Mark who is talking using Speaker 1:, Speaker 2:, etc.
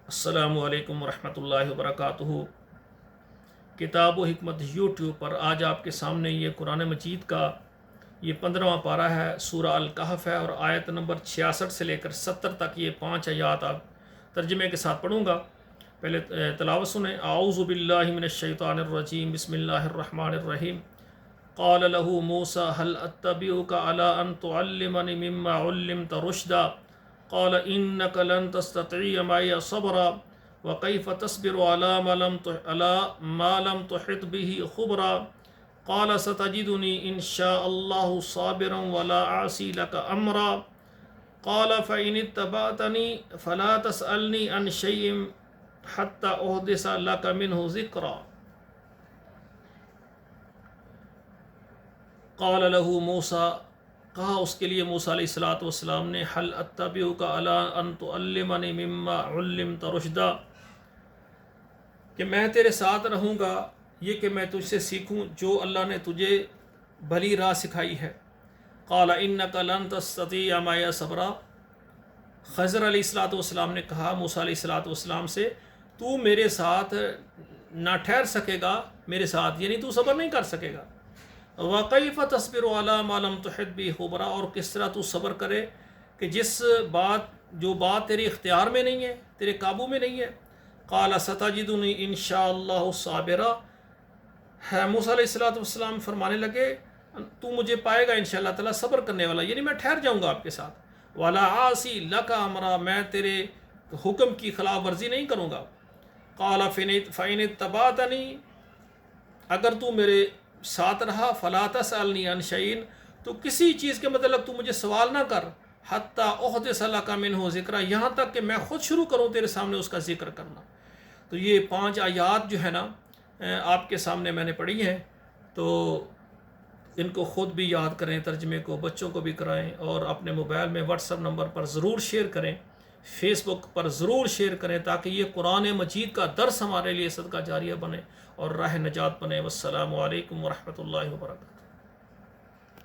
Speaker 1: السلام علیکم ورحمۃ اللہ وبرکاتہ۔ کتاب و حکمت یوٹیوب پر آج آپ کے سامنے یہ قرآن مجید کا یہ 15واں پارہ ہے، سورہ الکہف ہے، اور آیت نمبر 66 سے لے کر 70 تک یہ 5 آیات آپ ترجمے کے ساتھ پڑھوں گا۔ پہلے تلاوت سنیں۔ اعوذ باللہ من الشیطان الرجیم، بسم اللہ الرحمن الرحیم۔ قال له موسى هل اتبعك على ان تعلمني مما علمت رشدا قال انك لن تستطيع معي صبرا وكيف تصبر على ما لم تحط به خبرا قال ستجدني ان شاء الله صابرا ولا اعصي لك امرا قال فان اتبعتني فلا تسالني عن شيء حتى احدث لك منه ذكرا قال له موسیٰ، کہا اس کے لیے موسیٰ علیہ السلام نے، حل اتبعک علی ان تعلمنی مما علمت رشدا، کہ میں تیرے ساتھ رہوں گا یہ کہ میں تجھ سے سیکھوں جو اللہ نے تجھے بھلی راہ سکھائی ہے۔ قال انک لن تستطیع معی صبرا، خضر علیہ السلام نے کہا موسیٰ علیہ السلام سے، تو میرے ساتھ نہ ٹھہر سکے گا، میرے ساتھ یعنی تو صبر نہیں کر سکے گا۔ وَكَيْفَ تَصْبِرُ عَلَى مَا لَمْ تُحِطْ بِهِ خُبْرًا، اور کس طرح تو صبر کرے کہ جو بات تیرے اختیار میں نہیں ہے، تیرے قابو میں نہیں ہے۔ قَالَ سَتَجِدُنِي إِن شَاءَ اللَّهُ صَابِرًا، ہے موسیٰ علیہ السلام فرمانے لگے تو مجھے پائے گا انشاءاللہ تعالیٰ صبر کرنے والا، یعنی میں ٹھہر جاؤں گا آپ کے ساتھ۔ وَلَا عَاصِي لَكَ أَمْرًا، میں تیرے حکم کی خلاف ورزی نہیں کروں گا۔ قَالَ فَإِنِ اتَّبَعْتَنِي، اگر تو میرے ساتھ رہا، فلا تسألنی عن شیء، تو کسی چیز کے متعلق تو مجھے سوال نہ کر، حتی احدث لک منہ ذکرا، یہاں تک کہ میں خود شروع کروں تیرے سامنے اس کا ذکر کرنا۔ تو یہ 5 آیات جو ہے نا آپ کے سامنے میں نے پڑھی ہیں، تو ان کو خود بھی یاد کریں، ترجمے کو بچوں کو بھی کرائیں، اور اپنے موبائل میں واٹس ایپ نمبر پر ضرور شیئر کریں، فیس بک پر ضرور شیئر کریں، تاکہ یہ قرآن مجید کا درس ہمارے لیے صدقہ جاریہ بنے اور راہ نجات بنے۔ والسلام علیکم ورحمۃ اللہ وبرکاتہ۔